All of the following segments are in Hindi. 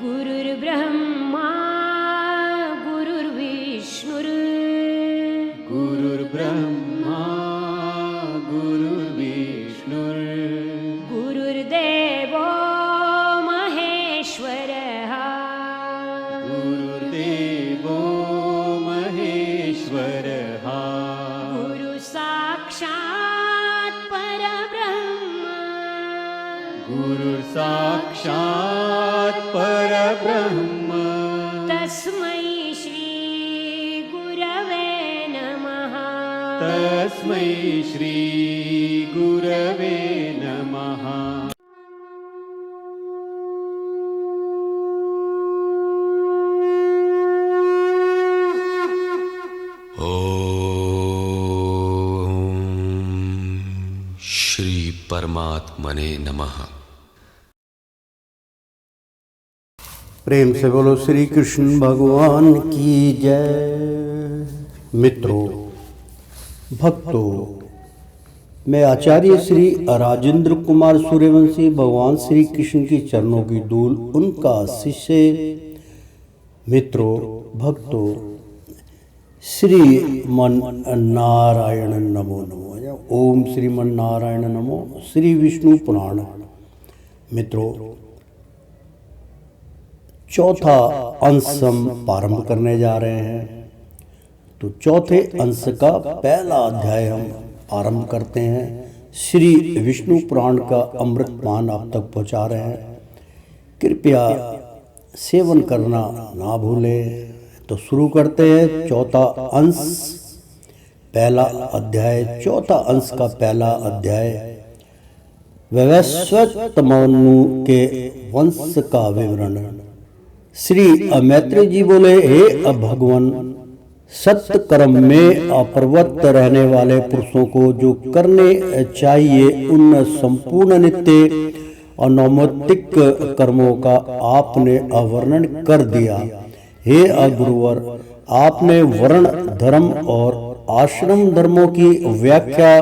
गुरुर्ब्रह्मा गुरुर्विष्णुर् गुरुर्ब्रह्मा गुरुर्विष्णुर् गुरुर्देवो महेश्वरः गुरुर्देवो महेश्वरः गुरुसाक्षात् परब्रह्म गुरुर्साक्षात् परब्रह्म तस्मै श्री गुरवे नमः तस्मै श्री गुरवे नमः। श्री परमात्मने नमः। प्रेम से बोलो श्री कृष्ण भगवान की जय। मित्रों, भक्तों, मैं आचार्य श्री राजेंद्र कुमार सूर्यवंशी भगवान श्री कृष्ण की चरणों की धूल उनका शिष्य। मित्रों, भक्तों, श्रीमन नारायण नमो नमो। ओम श्रीमन नारायण नमो। श्री विष्णु पुराण। मित्रों, चौथा अंश हम प्रारंभ करने जा रहे हैं। तो चौथे अंश का पहला अध्याय हम आरंभ करते हैं। श्री विष्णु पुराण का अमृतपान आप तक पहुंचा रहे हैं। कृपया सेवन करना ना भूलें। तो शुरू करते हैं चौथा अंश पहला अध्याय। चौथा अंश का पहला अध्याय वैवस्वत मनु के वंश का विवरण। श्री मैत्रेय जी बोले, हे भगवान, सत्य कर्म में अप्रवृत्त रहने वाले पुरुषों को जो करने चाहिए उन संपूर्ण नित्य और नैमित्तिक कर्मों का आपने अवर्णन कर दिया। हे गुरुवर, आपने वर्ण धर्म और आश्रम धर्मों की व्याख्या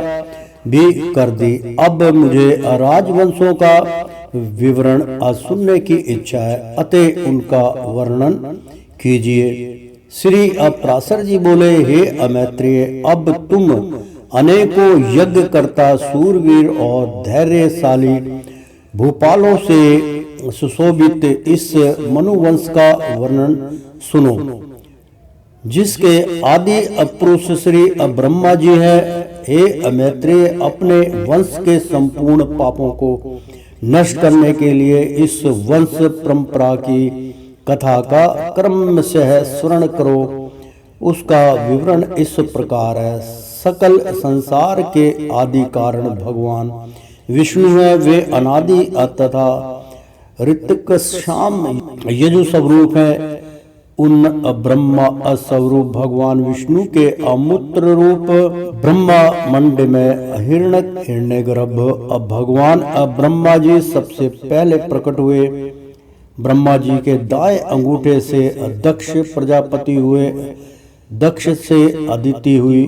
भी कर दी। अब मुझे राजवंशों का विवरण सुनने की इच्छा है, अतः उनका वर्णन कीजिए। श्री पराशर जी बोले, हे मैत्रेय, अब तुम अनेकों यज्ञ करता सूरवीर और धैर्यशाली भूपालों से सुशोभित इस मनुवंश का वर्णन सुनो, जिसके आदि पुरुष श्री ब्रह्मा जी हैं। हे मैत्रेय, अपने वंश के संपूर्ण पापों को नष्ट करने के लिए इस वंश परंपरा की कथा का क्रमशः स्मरण करो। उसका विवरण इस प्रकार है। सकल संसार के आदि कारण भगवान विष्णु है। वे अनादि तथा ऋतिक शाम यजु स्वरूप है। उन ब्रह्मा स्वरूप भगवान विष्णु के अमूत्र रूप ब्रह्मा मंड में हिरण्य गर्भ भगवान ब्रह्मा जी सबसे पहले प्रकट हुए। ब्रह्मा जी के दाएं अंगूठे से दक्ष प्रजापति हुए, दक्ष से अदिति हुई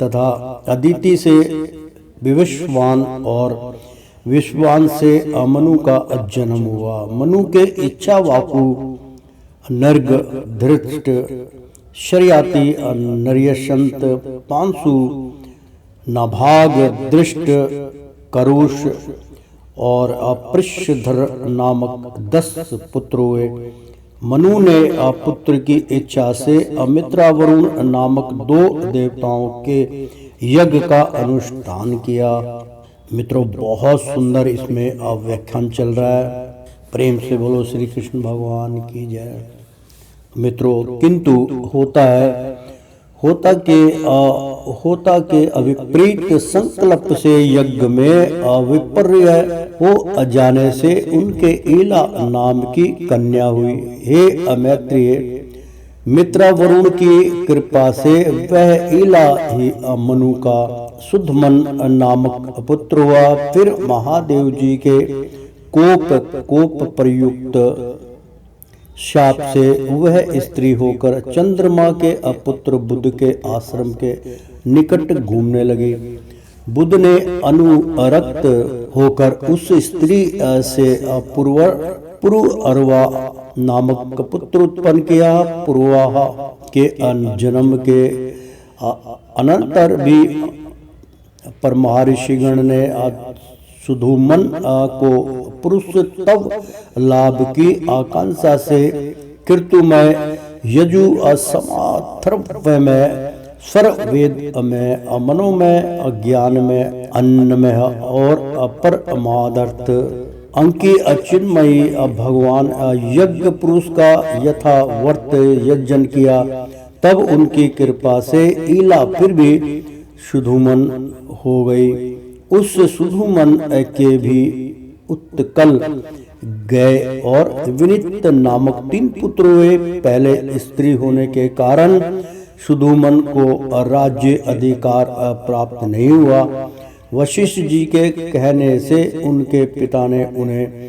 तथा अदिति से विश्वान और विश्वान से मनु का जन्म हुआ। मनु के इच्छा वाकु नर्ग धृष्ट शर्याति नर्यशंत पांसु नाभाग दृष्ट करुष और अपृष्धर नामक 10 पुत्र हुए। मनु ने पुत्र की इच्छा से अमित्रा वरुण नामक 2 देवताओं के यज्ञ का अनुष्ठान किया। मित्रों, बहुत सुंदर इसमें व्याख्यान चल रहा है। प्रेम से बोलो श्री कृष्ण भगवान की जय। मित्रों, किंतु होता के अविपरीत संकल्प से यज्ञ में विपर्य हो जाने से उनके ईला नाम की कन्या हुई। हे मैत्रेय, मित्रा वरुण की कृपा से वह ईला ही मनु का शुद्धमन नामक पुत्र हुआ। फिर महादेव जी के कोप प्रयुक्त शाप से वह स्त्री होकर चंद्रमा के पुत्र बुध के आश्रम के निकट घूमने लगी। बुध ने अनुरक्त होकर उस स्त्री से पुरुअरवा नामक पुत्र उत्पन्न किया। पुरुवाह के जन्म के अनंतर भी परमहर्षिगण ने सुधुमन को पुरुष तव लाभ की आकांक्षा से कीर्तुमय यजु असमाथर्व में स्वर वेद में मनोमय अज्ञान में अन्नमय और अपरमादर्थ अंकी अचिन्मयी भगवान यज्ञ पुरुष का यथावर्त यजन किया। तब उनकी कृपा से ईला फिर भी सुधुमन हो गई। उस सुधुमन के भी उत्कल गए और विनित नामक 3 पुत्र हुए। पहले स्त्री होने के कारण सुधुमन को राज्य अधिकार प्राप्त नहीं हुआ। वशिष्ठ जी के कहने से उनके पिता ने उन्हें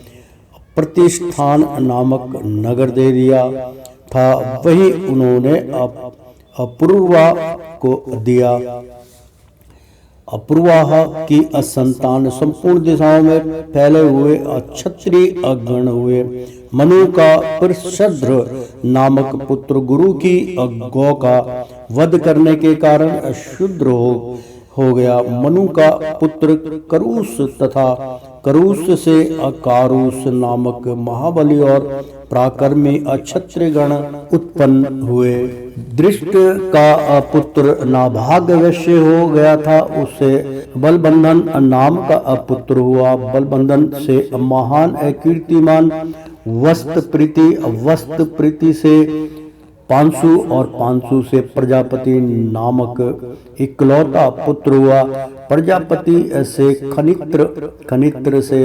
प्रतिष्ठान नामक नगर दे दिया था, वही उन्होंने अपूर्वा को दिया। अपूर्वाह की संतान संपूर्ण दिशाओं में फैले हुए क्षत्रिय गण हुए। मनु का प्रशद्र नामक पुत्र गुरु की गौ का वध करने के कारण शूद्र हो गया। मनु का पुत्र करूस तथा करूस से अकारूस नामक महाबली और पराक्रमी क्षत्रिय गण उत्पन्न हुए। दृष्ट का पुत्र नाभाग वैश्य हो गया था, उसे बलबंधन नाम का पुत्र हुआ। बलबंधन से महान कीर्तिमान वस्त प्रीति से पांशु और पांशु से प्रजापति नामक इकलौता पुत्र हुआ। प्रजापति से खनित्र से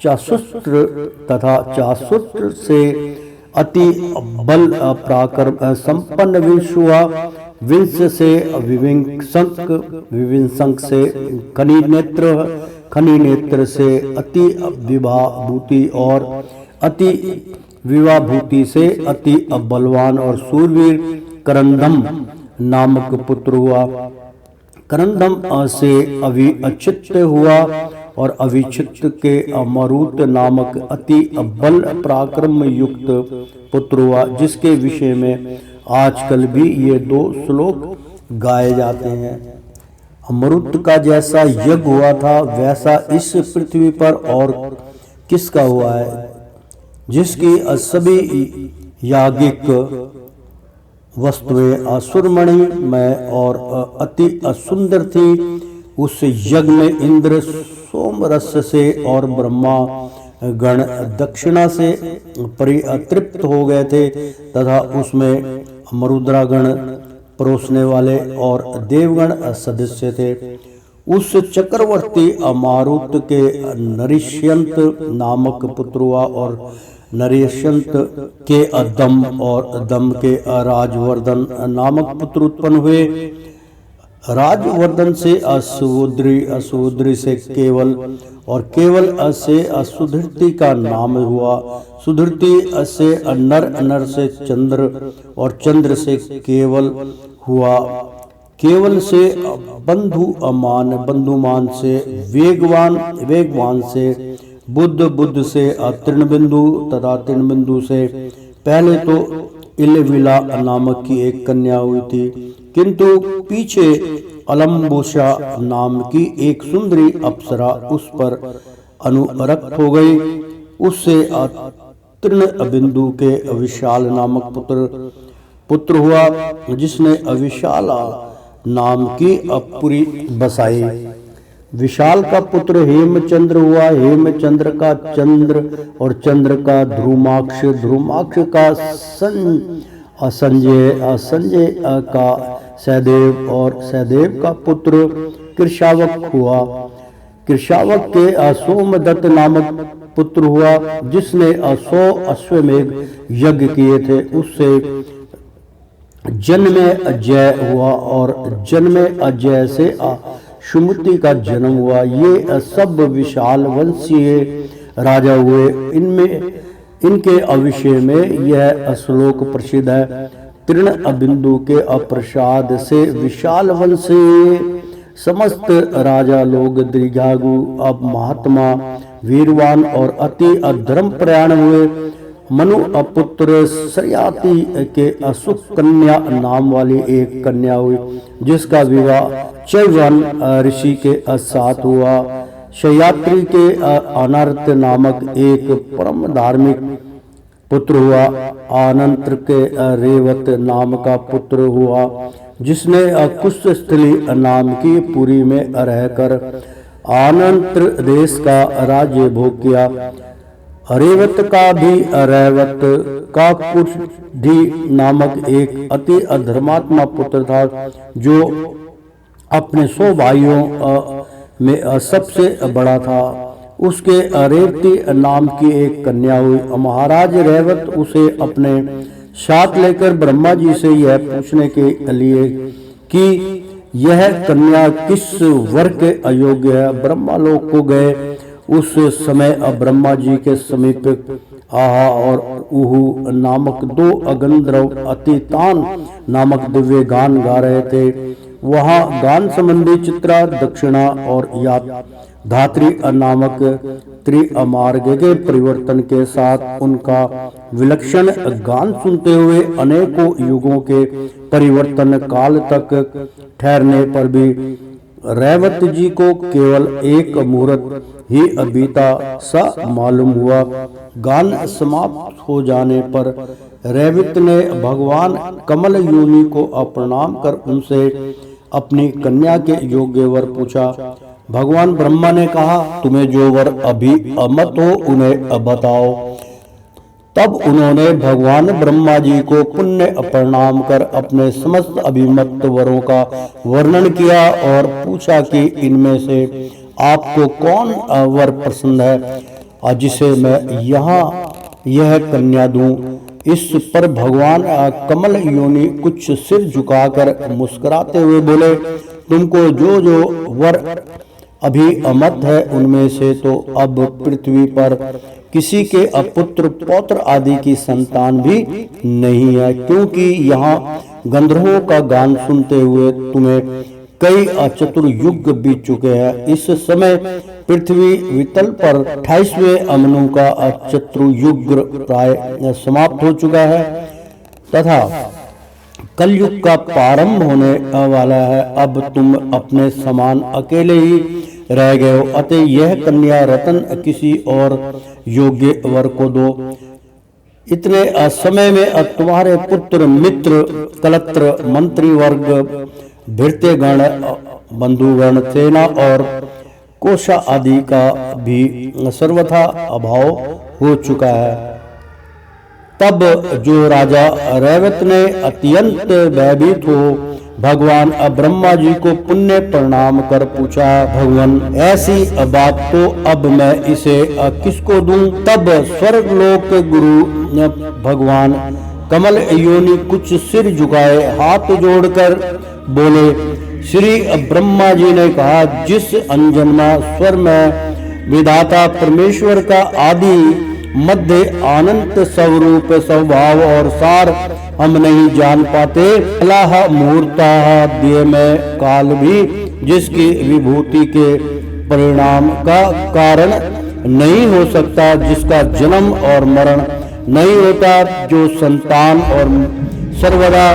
चासुत्र तथा चासुत्र से अति बल पराक्रम संपन्न विंश हुआ। विंश से विविंशक से खनिनेत्र से अति विभाभूति और अति विवाभूति से अति बलवान और सूरवीर करंदम नामक पुत्र हुआ। करंदम से अविचित्त हुआ और अविचित्त के मरुत नामक अति बल पराक्रम युक्त पुत्र हुआ, जिसके विषय में आजकल भी ये 2 श्लोक गाए जाते हैं। मरुत का जैसा यज्ञ हुआ था वैसा इस पृथ्वी पर और किसका हुआ है, जिसकी सभी याज्ञिक वस्तुएं असुरमणि में और अति सुंदर थी। उस यज्ञ में इंद्र सोमरस से और ब्रह्मा गण दक्षिणा से परितृप्त हो गए थे तथा उसमें मरुद्रागण परोसने वाले और देवगण सदस्य थे। उस चक्रवर्ती मारुत के नरिष्यंत नामक पुत्र हुआ और नरिष्यंत के दम और दम के राजवर्धन नामक पुत्र उत्पन्न हुए। राजवर्धन से असुद्री से केवल और केवल से सुधृति का नाम हुआ। सुधृति से नर से चंद्र और चंद्र से केवल हुआ। केवल से बंधुमान से वेगवान से बुद्ध से तृणबिंदु तथा तृणबिंदु से पहले तो इलविला नामक की एक कन्या हुई थी, किंतु पीछे अलम्बुषा नाम की एक सुंदरी अप्सरा उस पर अनुरक्त हो गई। उससे तृणबिंदु के विशाल नामक पुत्र हुआ, जिसने अविशाला नाम की अपुरी बसाई। विशाल का पुत्र हेमचंद्र हुआ। हेमचंद्र का चंद्र और चंद्र का ध्रुमाक्ष, ध्रुमाक्ष का संजय का सहदेव और सहदेव का पुत्र कृशावक हुआ। कृशावक के सोमदत्त नामक पुत्र हुआ, जिसने 100 अश्वमेघ यज्ञ किए थे। उससे जन्मे अजय हुआ और जन्मे अजय से सुमति का जन्म हुआ। ये सब विशाल वंशीय राजा हुए। इनके अविषय में यह श्लोक प्रसिद्ध है। तृण बिंदु के अप्रसाद से विशाल वंशीय समस्त राजा लोग दीर्घायु अब महात्मा वीरवान और अति अधर्म प्रयाण हुए। मनु अपुत्र सरयाति के असुख कन्या नाम वाली एक कन्या हुई, जिसका विवाह चैवन ऋषि के साथ हुआ। शयात्री के अनर्थ नामक एक परम धार्मिक पुत्र हुआ। आनंत्र के रेवत नाम का पुत्र हुआ, जिसने कुशस्थली नाम की पुरी में रहकर आनंत्र देश का राज्य भोग किया। रेवत का भी रैवत का कुशधी नामक एक अति अधर्मात्मा पुत्र था, जो अपने 100 भाइयों में सबसे बड़ा था। उसके रेवती नाम की एक कन्या हुई। महाराज रेवत उसे अपने साथ लेकर ब्रह्मा जी से यह पूछने के लिए कि यह कन्या किस वर के अयोग्य है। ब्रह्मा लोक को गए। उस समय ब्रह्मा जी के समीप आहा और उहु नामक 2 अगंधर्व अतितान नामक दिव्य गान गा रहे थे। वहां गान संबंधी चित्रा, दक्षिणा और धात्री नामक त्रिमार्ग के परिवर्तन के साथ उनका विलक्षण गान सुनते हुए अनेकों युगों के परिवर्तन काल तक ठहरने पर भी रेवत जी को केवल एक मुहूर्त ही बीता सा मालूम हुआ। गान समाप्त हो जाने पर रेवत ने भगवान कमल योनि को प्रणाम कर उनसे अपनी कन्या के योग्य वर पूछा। भगवान ब्रह्मा ने कहा, तुम्हें जो वर अभी अमत हो उन्हें बताओ। तब उन्होंने भगवान ब्रह्मा जी को पुण्य प्रणाम कर अपने समस्त अभिमत वरों का वर्णन किया और पूछा कि इनमें से आपको कौन वर पसंद है, जिसे मैं यहाँ यह कन्या दूं। इस पर भगवान कमल योनि कुछ सिर झुकाकर मुस्कुराते हुए बोले, तुमको जो जो वर अभी अमत है उनमें से तो अब पृथ्वी पर किसी के अपुत्र पौत्र आदि की संतान भी नहीं है, क्योंकि यहाँ गंधर्वों का गान सुनते हुए तुम्हें कई चतुर्युग बीत चुके हैं। इस समय पृथ्वी वितल पर 28वें अमनु का चतुर्युग प्राय समाप्त हो चुका है तथा कलयुग का प्रारंभ होने वाला है। अब तुम अपने समान अकेले ही रह गए हो, अतः यह कन्या रतन किसी और योग्य वर को दो। इतने समय में तुम्हारे पुत्र, मित्र, कलत्र, मंत्री वर्ग, भृत्यगण, बंधुगण, सेना और कोशा आदि का भी सर्वथा अभाव हो चुका है। तब जो राजा रेवत ने अत्यंत भयभीत हो भगवान ब्रह्मा जी को पुण्य प्रणाम कर पूछा, भगवान ऐसी बात तो अब मैं इसे किसको दूं। तब स्वर्ग लोक गुरु भगवान कमल योनि कुछ सिर झुकाए हाथ जोड़कर बोले, श्री ब्रह्मा जी ने कहा, जिस अनजन्मा स्वर में विधाता परमेश्वर का आदि मध्य अनंत स्वरूप स्वभाव और सार हम नहीं जान पाते, अल्लाह मूर्ता दिए में काल भी जिसकी विभूति के परिणाम का कारण नहीं हो सकता, जिसका जन्म और मरण नहीं होता, जो संतान और सर्वदा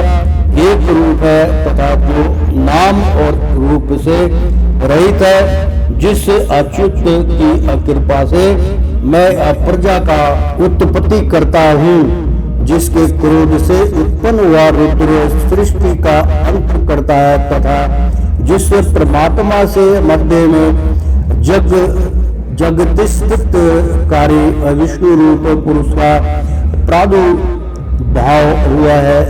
एक रूप है तथा जो नाम और रूप से रहित है, जिस अच्युत की कृपा से मैं प्रजा का उत्पत्ति करता हूँ, जिसके क्रोध से उत्पन्न हुआ रुद्र सृष्टि का अंत करता है तथा जिस परमात्मा से मध्य में जगतिस्थित कारी विष्णु रूप पुरुष का प्रादुर्भाव हुआ है,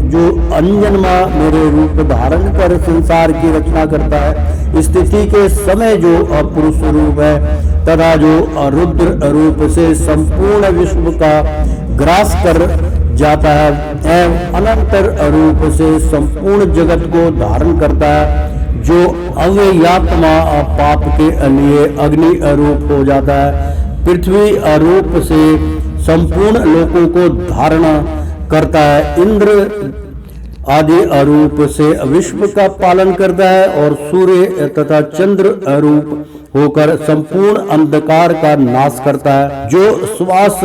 जो अनजन्मा मेरे रूप धारण कर संसार की रचना करता है, स्थिति के समय जो पुरुष रूप है तथा जो रुद्र रूप से संपूर्ण विश्व का ग्रास कर जाता है एवं अनंतर रूप से संपूर्ण जगत को धारण करता है, जो अव्ययात्मा पाप के लिए अग्नि रूप हो जाता है, पृथ्वी रूप से संपूर्ण लोकों को धारण करता है, इंद्र आदि अरूप से विश्व का पालन करता है और सूर्य तथा चंद्र अरूप होकर संपूर्ण अंधकार का नाश करता है। जो श्वास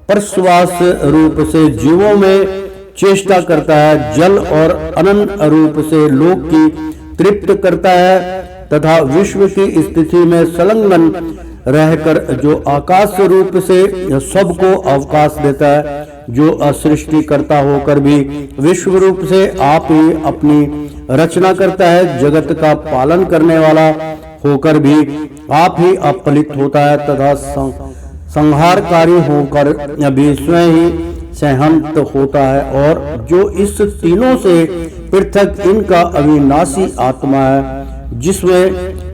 प्रश्वास रूप से जीवों में चेष्टा करता है, जल और अनंत रूप से लोक की तृप्त करता है तथा विश्व की स्थिति में संलग्न रहकर जो आकाश रूप से सबको अवकाश देता है, जो सृष्टि करता होकर भी विश्व रूप से आप ही अपनी रचना करता है, जगत का पालन करने वाला होकर भी आप ही अपलित होता है तथा संहारकारी होकर भी स्वयं ही सहंत होता है, और जो इस तीनों से पृथक इनका अविनाशी आत्मा है जिसमें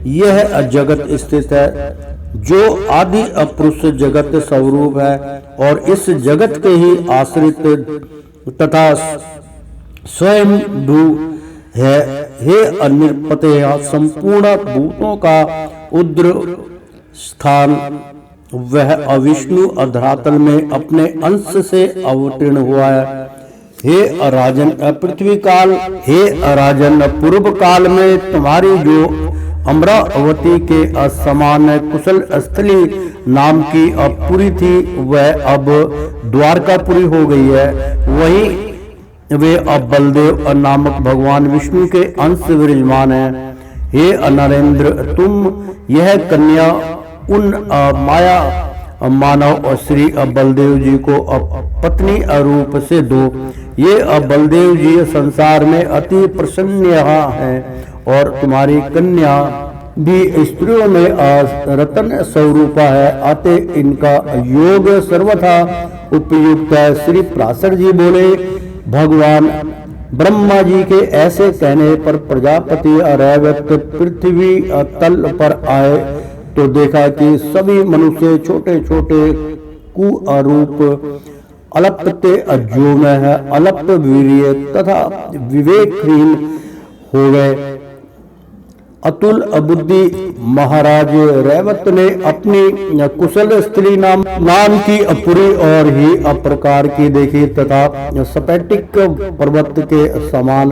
यह जगत स्थित है, जो आदि अपुरुष जगत स्वरूप है और इस जगत के ही आश्रित तथा स्वयं भू है। हे अनिर्पते संपूर्ण भूतों का उद्र स्थान वह अविष्णु अधरातल में अपने अंश से अवतीर्ण हुआ है। हे अराजन पृथ्वी काल, हे अराजन पूर्व काल में तुम्हारी जो अमरावती के असमान कुशल स्थली नाम की पुरी थी वह अब द्वारकापुरी हो गई है। वही वे अब बलदेव नामक भगवान विष्णु के अंश विराजमान है। हे नरेंद्र, तुम यह कन्या उन माया मानव श्री बलदेव जी को पत्नी रूप से दो। ये बलदेव जी संसार में अति प्रसन्न हैं और तुम्हारी कन्या भी स्त्रियों में रतन स्वरूपा है, अतः इनका योग सर्वथा उपयुक्त है। श्री पराशर जी बोले, भगवान ब्रह्मा जी के ऐसे कहने पर प्रजापति रैवत पृथ्वी तल पर आए तो देखा कि सभी मनुष्य छोटे छोटे कुरूप अलपते जो में है अलप वीर्य तथा विवेकहीन हो गए। अतुल बुद्धि महाराज रैवत ने अपनी कुशल स्त्री नाम की अपुरी और ही अप्रकार की देखी तथा स्फटिक पर्वत के समान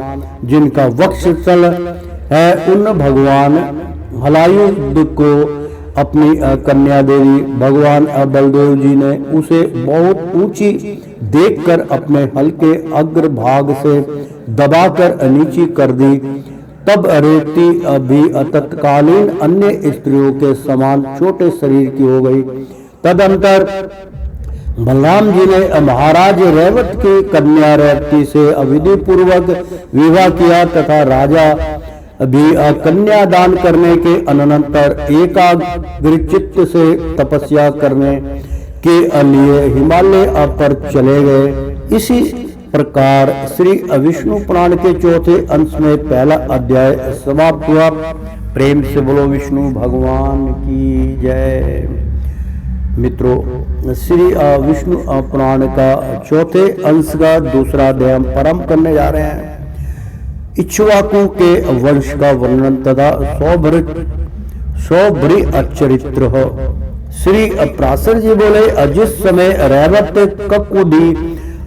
जिनका वक्षस्थल है उन भगवान हलायुध को अपनी कन्या देवी। भगवान बलदेव जी ने उसे बहुत ऊंची देखकर अपने हल्के अग्रभाग से दबाकर नीची कर दी। तब रेवती भी तत्कालीन अन्य स्त्रियों के समान छोटे शरीर की हो गई। तदंतर बलराम जी ने महाराज रैवत की कन्या रेवती से विधि पूर्वक विवाह किया तथा राजा भी कन्या दान करने के अनंतर एकाग्रचित्त से तपस्या करने के लिए हिमालय पर चले गए। इसी प्रकार श्री विष्णु पुराण के चौथे अंश में पहला अध्याय समाप्त हुआ। प्रेम से बोलो विष्णु भगवान की जय। मित्रों, श्री विष्णु पुराण का चौथे अंश का दूसरा अध्याय हम प्रारंभ करने जा रहे हैं। इक्ष्वाकु के वंश का वर्णन तथा सौभरी चरित्र हो। श्री पराशर जी बोले, जिस समय रैवत ककुदी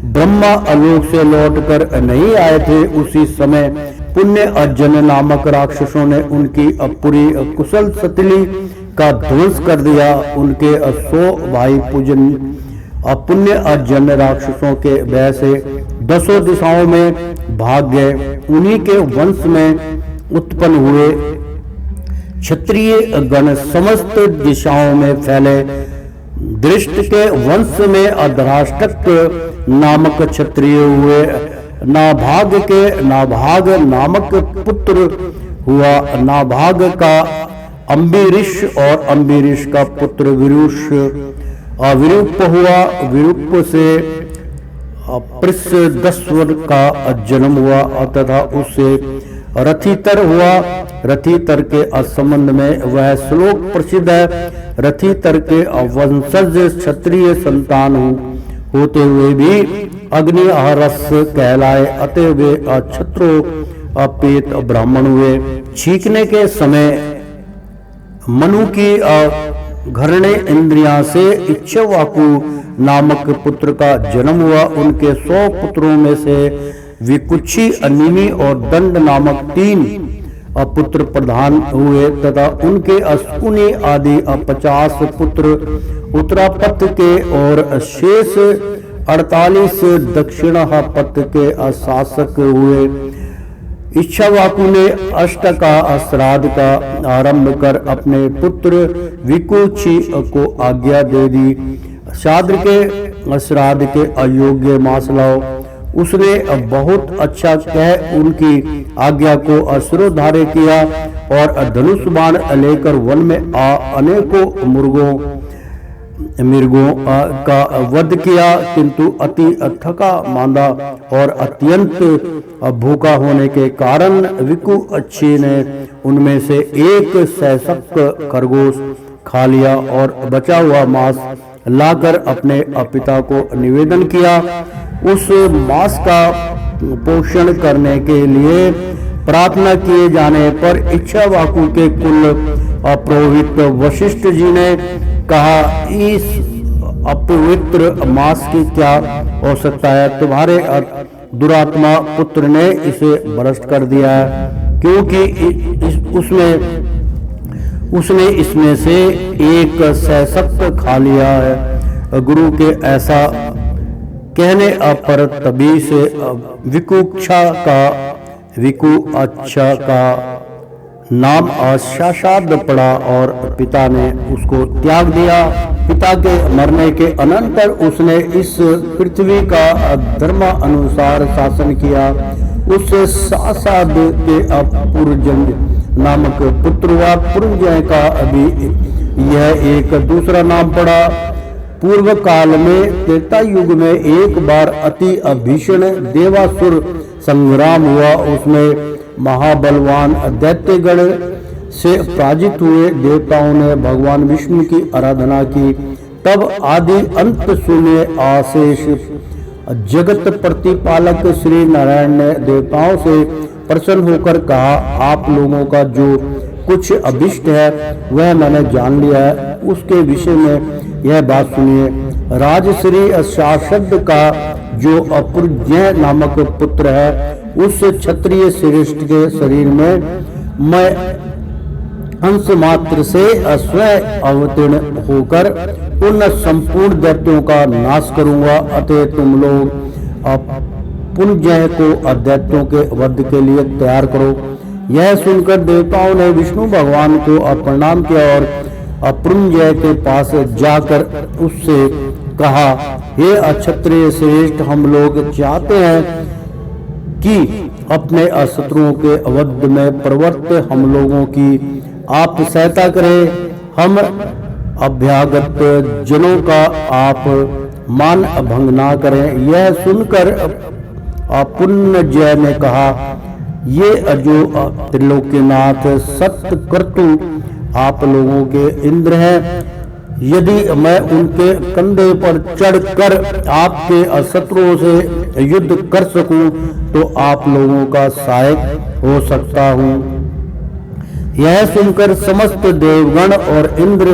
ब्रह्मा आलोक से लौटकर नहीं आए थे उसी समय पुण्य अर्जन नामक राक्षसों ने उनकी पूरी कुशल सतली का ध्वंस कर दिया। उनके 100 भाई पूजन पुण्य अर्जन राक्षसों के भय से 10 दिशाओं में भाग गए। उन्हीं के वंश में उत्पन्न हुए क्षत्रिय गण समस्त दिशाओं में फैले। दृष्ट के वंश में अधराष्टक नामक क्षत्रिय हुए। नाभाग के नाभाग नामक पुत्र हुआ। नाभाग का अम्बरीश और अम्बरीश का पुत्र विरूप हुआ। विरूप से पृषदस्वर का जन्म हुआ तथा उससे रथितर हुआ। रथितर के संबंध में वह श्लोक प्रसिद्ध है। रथितर के वंशज क्षत्रिय संतान होते हुए भी अग्निहरस कहलाए, अतः वे क्षत्रोपेत ब्राह्मण हुए। छींकने के समय मनु की घृण्य इंद्रियां से इक्ष्वाकु नामक पुत्र का जन्म हुआ। उनके 100 पुत्रों में से विकुक्षी, अनिमि और दंड नामक 3 पुत्र प्रधान हुए तथा उनके अशकुनि आदि 50 पुत्र उत्तरापथ के और शेष 48 दक्षिणापथ के शासक हुए। इच्छावाकु ने अष्टका श्राद्ध का आरंभ कर अपने पुत्र विकुक्षी को आज्ञा दे दी, श्राद्ध के श्राद्ध के अयोग्य मांस लाओ। उसने बहुत अच्छा कह उनकी आज्ञा को अश्रुधार्य किया और धनुष बाण लेकर वन में अनेकों मृगों का वध किया, किंतु अति थका मांदा और अत्यंत भूखा होने के कारण विकुक्षी ने उनमें से एक सशक्त खरगोश खा लिया और बचा हुआ मांस लाकर अपने पिता को निवेदन किया। उस मांस का पोषण करने के लिए प्रार्थना किए जाने पर इच्छावाकु के कुल पुरोहित वशिष्ठ जी ने कहा, इस अपवित्र मांस की क्या आवश्यकता है? तुम्हारे दुरात्मा पुत्र ने इसे भ्रष्ट कर दिया है, क्योंकि उसने इसमें से एक सशक्त खा लिया है। गुरु के ऐसा कहने पर तभी से विकुक्षा का नाम अशासाद पड़ा और पिता ने उसको त्याग दिया। पिता के मरने के अनंतर उसने इस पृथ्वी का धर्म अनुसार शासन किया। उससे सासाद के पुरजंग नामक पुत्र हुआ। पुरजय का अभी यह एक दूसरा नाम पड़ा। पूर्व काल में त्रेता युग में एक बार अति भीषण देवासुर संग्राम हुआ। उसमें महाबलवान दैत्यगण से पराजित हुए देवताओं ने भगवान विष्णु की आराधना की। तब आदि अंत शून्य आशेष जगत प्रतिपालक श्री नारायण ने देवताओं से प्रसन्न होकर कहा, आप लोगों का जो कुछ अभिष्ट है वह मैंने जान लिया है। उसके विषय में यह बात सुनिए। राजश्री शासद का जो अपुर्जय नामक पुत्र है, उस क्षत्रिय श्रेष्ठ के शरीर में मैं अंश मात्र से स्वयं अवतीर्ण होकर उन संपूर्ण दैत्यों का नाश करूंगा। अतः तुम लोग पुंजय को दैत्यों के वध के लिए तैयार करो। यह सुनकर देवताओं ने विष्णु भगवान को प्रणाम किया और पुंजय के पास जाकर उससे कहा, हे क्षत्रिय श्रेष्ठ, हम लोग चाहते हैं कि अपने शत्रुओं के वध में प्रवृत्त हम लोगों की आप सहायता करें। हम अभ्यागत जनों का आप मान भंग ना करें। यह सुनकर पुण्यजय ने कहा, ये जो त्रिलोकीनाथ सत्यकर्तु आप लोगों के इंद्र हैं, यदि मैं उनके कंधे पर चढ़कर आपके शत्रुओं से युद्ध कर सकूं तो आप लोगों का सहायक हो सकता हूं। यह सुनकर समस्त देवगण और इंद्र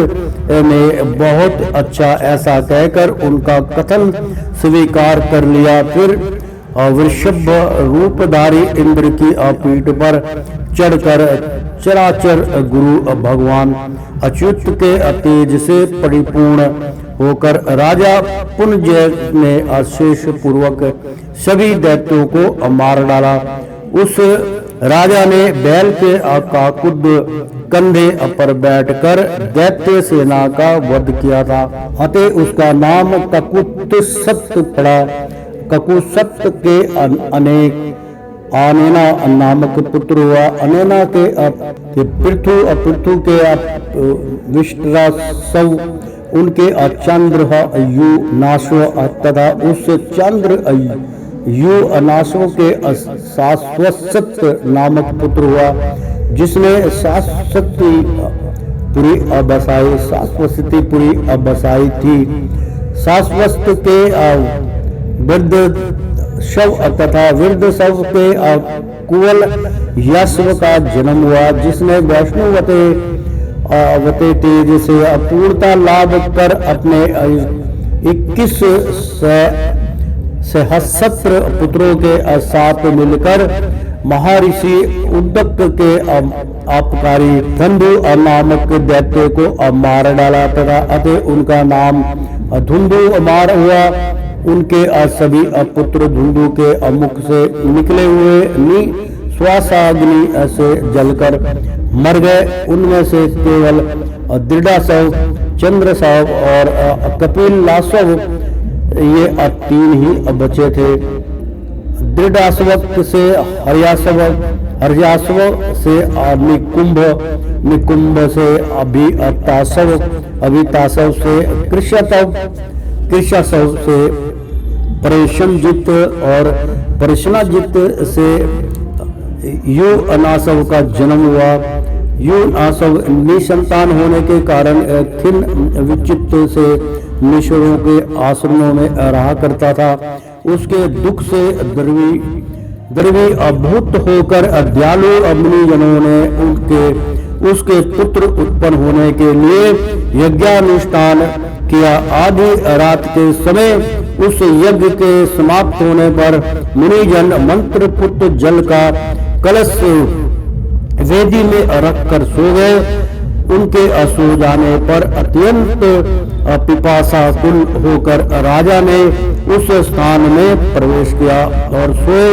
ने बहुत अच्छा ऐसा कहकर उनका कथन स्वीकार कर लिया। फिर वृषभ रूपधारी इंद्र की पीठ पर चढ़कर चराचर गुरु भगवान अच्युत के तेज से परिपूर्ण होकर राजा पुंजय ने अशेष पूर्वक सभी दैत्यों को मार डाला। उस राजा ने बैल के काकुद कंधे पर बैठकर दैत्य सेना का वध किया था। अतः उसका नाम ककुत्सत पड़ा। ककुत्सत के अनेक आनेना नामक पुत्र हुआ। अनेना के पृथु के विष्टरासव, उनके चंद्र यु नाशो तथा उस चंद्र यु अनाशों के शाश्वत नामक पुत्र हुआ, जिसने शाश्वतीपुरी बसाई थी। शाश्वत के वृद्ध शव तथा वृद्ध शव के कुवल यश्व का जन्म हुआ, जिसने वैष्णवते तेज से पूर्णता लाभ कर अपने 21 सहस्त्र पुत्रों के साथ मिलकर महर्षि उद्दक के अपकारी धुंधु नामक दैत्य को मार डाला तथा अतः उनका नाम धुंधु मार हुआ। उनके सभी पुत्र धुंधु के मुख से निकले हुए श्वासाग्नि से जलकर मर गए। उनमें से केवल दृढ़ासव, चंद्रसव और कपिलासव ये तीन ही बचे थे। दृढ़ासव से हर्यासव, हर्यासव से निकुंभ, निकुंभ से अभितासव, अभितासव से कृष्यतव, कृष्यसव से परेशनजित और परेशनाजित से युनासव का जन्म हुआ। युनासव निसंतान होने के कारण खिन विचित से निश्वरों के आश्रमों में रहा करता था। उसके दुख से द्रवी अभूत होकर दयालु मुनिजनों ने उसके पुत्र उत्पन्न होने के लिए यज्ञानुष्ठान किया। आधी रात के समय उस यज्ञ के समाप्त होने पर मुनिजन मंत्र पुत्र जल का कलश वेदी में रखकर सो गए। उनके सो जाने पर अत्यंत पिपासाकुल होकर राजा ने उस स्थान में प्रवेश किया और सोए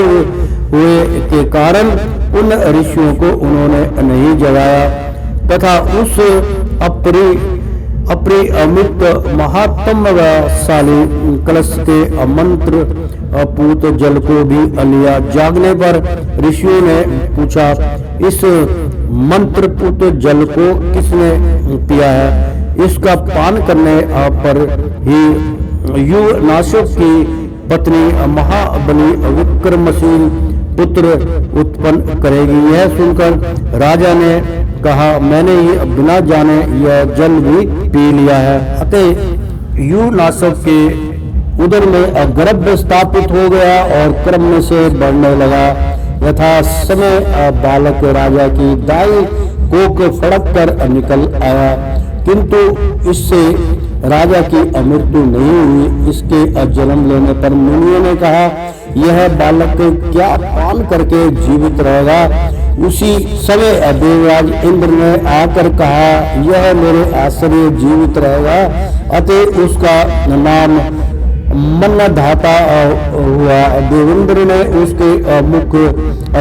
हुए के कारण उन ऋषियों को उन्होंने नहीं जगाया तथा उस अमित महात्मशाली कलश के मंत्र पूत जल को भी लिया। जागने पर ऋषियों ने पूछा, इस मंत्र पूत जल को किसने पिया है? इसका पान करने पर ही युनासव की पत्नी महाबली विक्रमशील पुत्र उत्पन्न करेगी। यह सुनकर राजा ने कहा, मैंने ये बिना जाने यह जल भी पी लिया है। अतः युनासव के उदर में गर्भ स्थापित हो गया और क्रम से बढ़ने लगा। यथा समय बालक राजा की दाई कोख फड़क कर निकल आया, किंतु इससे राजा की मृत्यु नहीं हुई। इसके जन्म लेने पर मुनियों ने कहा, यह बालक क्या पान करके जीवित रहेगा? उसी समय देवराज इंद्र ने आकर कहा, यह मेरे आश्रय जीवित रहेगा। अतः उसका नाम मन्नधाता हुआ। देवेंद्र ने उसके मुख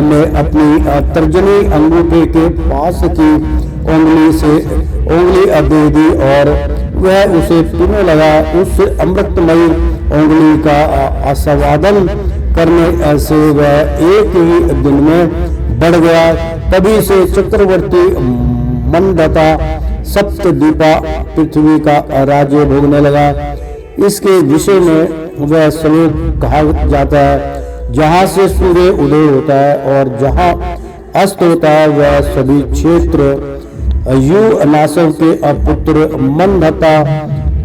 में अपनी तर्जनी अंगूठे के पास की उंगली दे दी और वह उसे पीने लगा। उस अमृतमयी उंगली का आस्वादन करने से वह एक ही दिन में बढ़ गया। तभी से चक्रवर्ती मंदता सप्तद्वीपा पृथ्वी का राज्य भोगने लगा। इसके विषय में वह श्लोक कहा जाता है, जहाँ से सूर्य उदय होता है और जहाँ अस्त होता है वह सभी क्षेत्र युनासव के पुत्र मंदता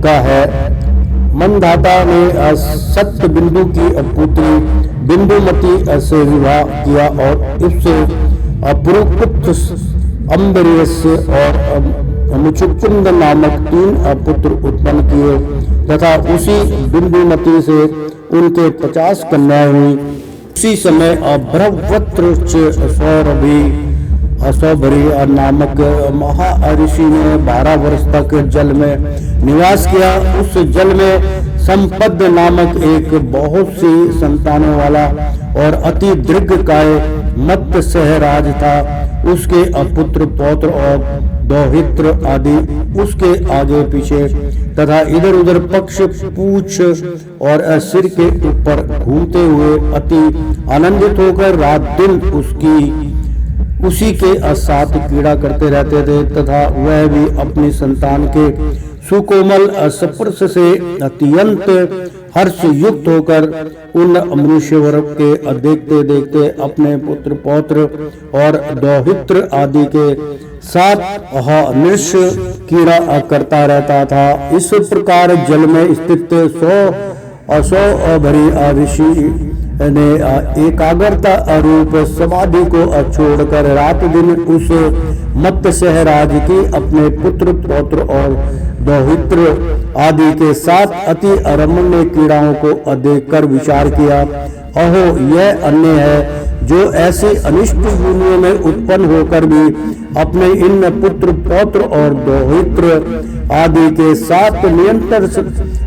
का है। मंदता ने सत्य बिंदु की पुत्री बिंदुमती से विवाह किया और इससे पुरुपुत्र अम्बरीश और मुचुकुंद नामक 3 पुत्र उत्पन्न किए तथा उसी बिंदुमती से उनके 50 कन्याएं हुई। उसी समय ब्रह्मवत्र सौभरी नामक महर्षि ने 12 वर्ष तक जल में निवास किया। उस जल में संपद नामक एक बहुत सी संतानों वाला और अति दीर्घकाय मत्स्यराज था। उसके पुत्र पौत्र और दौहित्र आदि उसके आगे पीछे तथा इधर उधर पक्ष पूछ और सिर के ऊपर घूमते हुए अति आनंदित होकर रात दिन उसी के साथ क्रीड़ा करते रहते थे तथा वह भी अपनी संतान के सुकोमल स्पर्श से अत्यंत हर्ष युक्त होकर उन मनुष्य वर्ग के देखते देखते अपने पुत्र पौत्र और दौहित्र आदि के साथ नृत्य क्रीड़ा करता रहता था। इस प्रकार जल में स्थित 100 भरी ऋषि ने एकाग्रता रूप समाधि को छोड़कर रात दिन उस मत्स्यराज की अपने पुत्र पौत्र और दोहित्र आदि के साथ अति रमणीय क्रीड़ाओं को देखकर विचार किया, अहो यह अन्य है जो ऐसी अनिष्ट भूमियों में उत्पन्न होकर भी अपने इन पुत्र पौत्र और दोहित्र आदि के साथ निरंतर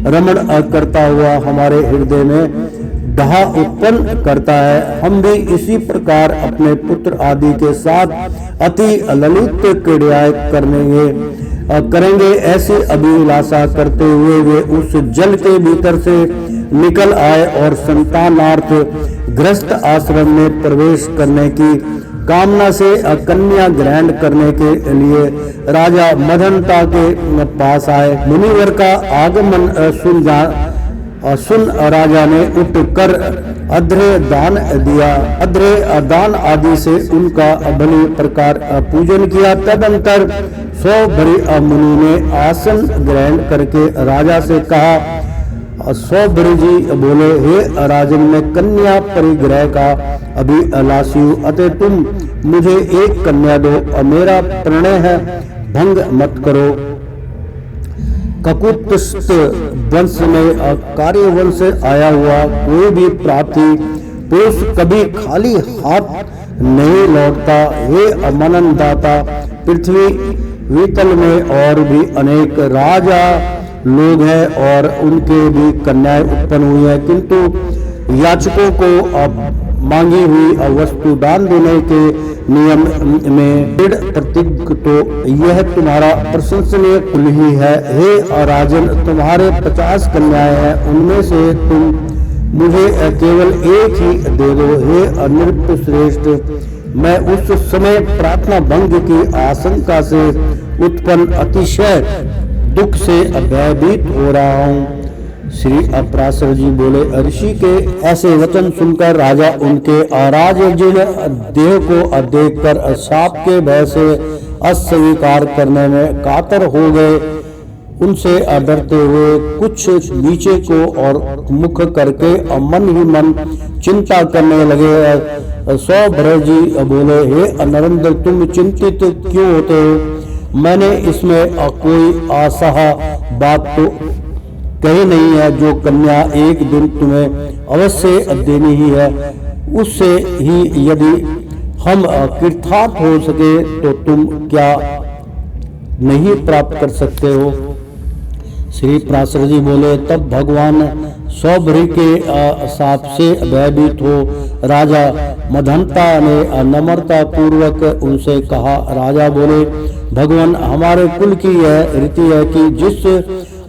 रमण करता हुआ हमारे हृदय में डहा उत्पन्न करता है। हम भी इसी प्रकार अपने पुत्र आदि के साथ अति ललित क्रीड़ाएं करेंगे। ऐसी अभिलाषा करते हुए वे उस जल के भीतर से निकल आए और संतानार्थ गृहस्थ आश्रम में प्रवेश करने की कामना से कन्या ग्रहण करने के लिए राजा मदनता के पास आए। मुनिवर का आगमन सुन राजा ने उठकर अध्रेय दान दिया। अध्रेय दान आदि से उनका भली प्रकार पूजन किया। तदंतर सौभरी मुनि ने आसन ग्रहण करके राजा से कहा। सौभरी जी बोले, हे राजन, मैं कन्या परिग्रह का अभिलाषी हूँ, अतः तुम मुझे एक कन्या दो, मेरा प्रणय है, भंग मत करो। ककुत्स्थ वंश में कार्य वंश से आया हुआ कोई भी प्रार्थी पुरुष कभी खाली हाथ नहीं लौटता। हे अमनन दाता, पृथ्वी वितल में और भी अनेक राजा लोग हैं और उनके भी कन्याएं उत्पन्न हुई हैं, किंतु याचकों को मांगी हुई वस्तु दान देने के नियम में दृढ़ प्रतिज्ञ तो यह तुम्हारा प्रशंसनीय कुल ही है। हे राजन, तुम्हारे 50 कन्याएं हैं, उनमें से तुम मुझे केवल एक ही दे दो। हे नृप श्रेष्ठ, मैं उस समय प्रार्थना भंग की आशंका से उत्पन्न अतिशय दुख से भयभीत हो रहा हूँ। श्री अपराशर जी बोले, ऋषि के ऐसे वचन सुनकर राजा उनके अराजजिन देह को देखकर शाप के भय से अस्वीकार करने में कातर हो गए। उनसे डरते हुए कुछ नीचे को और मुख करके मन ही मन चिंता करने लगे। सौभर जी बोले, हे नरेंद्र, तुम चिंतित क्यों होते हो? मैंने इसमें कोई असह बात तो कही नहीं है। जो कन्या एक दिन तुम्हें अवश्य देनी ही है, उससे ही यदि हम कृतार्थ हो सके तो तुम क्या नहीं प्राप्त कर सकते हो? श्री पराशर जी बोले, तब भगवान सौभरी के साप से भयभीत हो राजा मदनता ने नम्रता पूर्वक उनसे कहा। राजा बोले, भगवान, हमारे कुल की यह रीति है कि जिस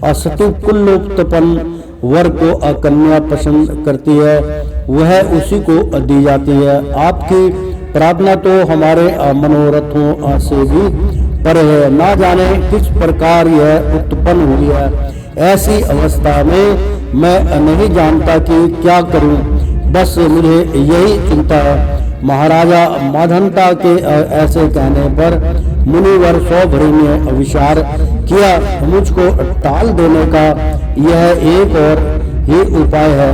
असतु कुलोत्पन्न वर को कन्या पसंद करती है वह उसी को दी जाती है। आपकी प्रार्थना तो हमारे मनोरथों से भी पर है, ना जाने किस प्रकार यह उत्पन्न हुई है। ऐसी अवस्था में मैं नहीं जानता कि क्या करूं, बस मुझे यही चिंता है। महाराजा मदनता के ऐसे कहने पर मुनिवर सौभरी ने विचार किया, मुझको टाल देने का यह एक और ही उपाय है।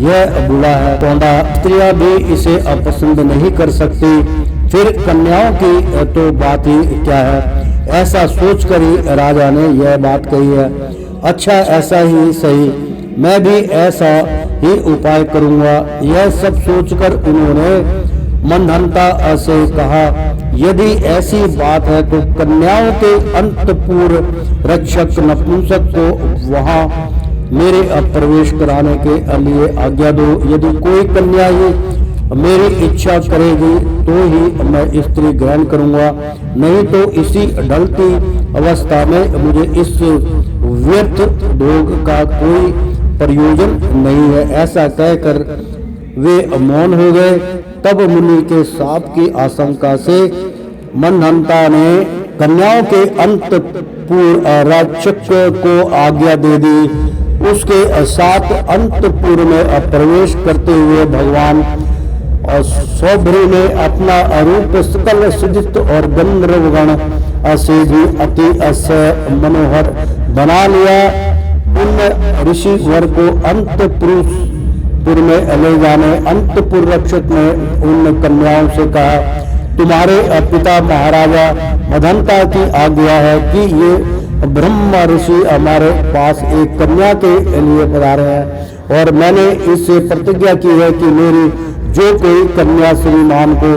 यह बुरा है, टोंडा स्त्रियां भी इसे अपसंद नहीं कर सकती, फिर कन्याओं की तो बात ही क्या है। ऐसा सोचकर ही राजा ने यह बात कही है। अच्छा, ऐसा ही सही, मैं भी ऐसा ही उपाय करूंगा। यह सब सोचकर उन्होंने मदनता से कहा, यदि ऐसी बात है तो कन्याओं के अंतपुर रक्षक नपुंसक को वहां मेरे प्रवेश कराने के लिए आज्ञा दो। यदि कोई कन्या ही मेरी इच्छा करेगी तो ही मैं स्त्री ग्रहण करूंगा, नहीं तो इसी ढलती अवस्था में मुझे इस व्यर्थ भोग का कोई प्रयोजन नहीं है। ऐसा कहकर वे मौन हो गए। तब मुनि के शाप की आशंका से मदनता ने कन्याओं के अंतपुर रक्षक को आज्ञा दे दी। उसके साथ अंतपुर में प्रवेश करते हुए भगवान और सौभरी ने अपना रूप सकल सिद्ध और गंधर्वगण से भी अति मनोहर बना लिया। उन ऋषि वर को अंतपुर में ले जाने अंतपुर रक्षक ने उन कन्याओं से कहा, तुम्हारे पिता महाराजा मदनता की आज्ञा है कि ये ब्रह्मा ऋषि हमारे पास एक कन्या के लिए पधारे हैं और मैंने इससे प्रतिज्ञा की है कि मेरी जो कोई कन्या श्रीमान को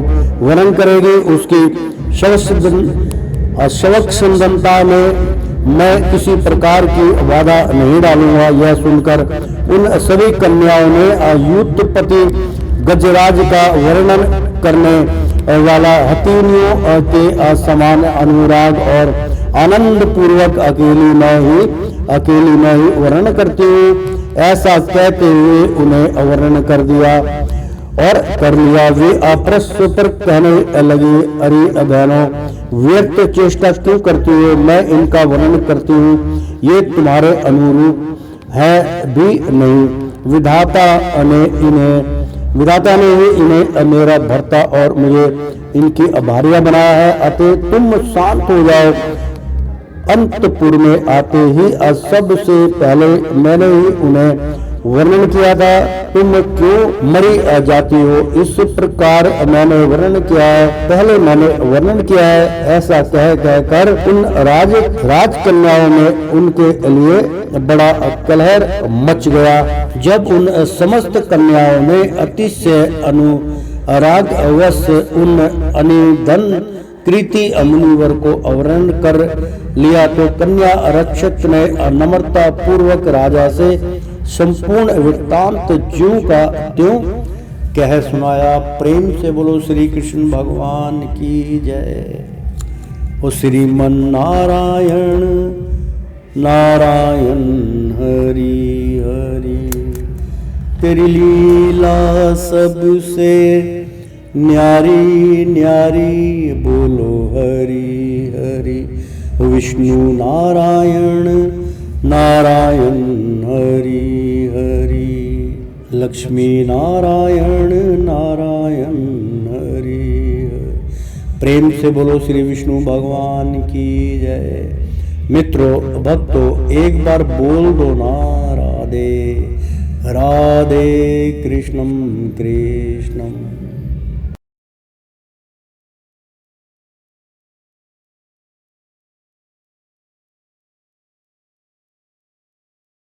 वरण करेगी उसकी शवक संबंधता में मैं किसी प्रकार की बाधा नहीं डालूंगा। यह सुनकर उन सभी कन्याओं ने युद्धपति गजराज का वर्णन करने वाला हथिनियों के समान अनुराग और आनंद पूर्वक अकेली में ही वर्णन करती हूँ ऐसा कहते हुए उन्हें वर्णन कर दिया और कर लिया। वे आपस पर कहने लगी, अरे बहनों, व्यर्थ चेष्टा क्यों करती हो? मैं इनका वर्णन करती हूँ, ये तुम्हारे अनुरूप है भी नहीं। विधाता ने ही इन्हें मेरा भर्ता और मुझे इनकी भार्या बनाया है, अतः तुम शांत हो जाओ। अंतपुर में आते ही सबसे पहले मैंने ही उन्हें वर्णन किया था, तुम क्यों मरी जाती हो? इस प्रकार मैंने वर्णन किया है, पहले मैंने वर्णन किया है। ऐसा कहकर उन राजकन्याओं में उनके लिए बड़ा कलह मच गया। जब उन समस्त कन्याओं ने अतिशय अनुरागवश उन अनिधन कृति मुनिवर को अवरण कर लिया तो कन्या रक्षक ने नम्रता पूर्वक राजा से संपूर्ण वृत्तांत ज्यों का त्यों कह सुनाया। प्रेम से बोलो श्री कृष्ण भगवान की जय। ओ श्रीमन नारायण नारायण हरि हरि, तेरी लीला सबसे न्यारी न्यारी, बोलो हरि हरि। विष्णु नारायण नारायण हरि हरि, लक्ष्मी नारायण नारायण हरि हरि। प्रेम से बोलो श्री विष्णु भगवान की जय। मित्रों, भक्तों, एक बार बोल दो ना राधे राधे कृष्णम कृष्णम।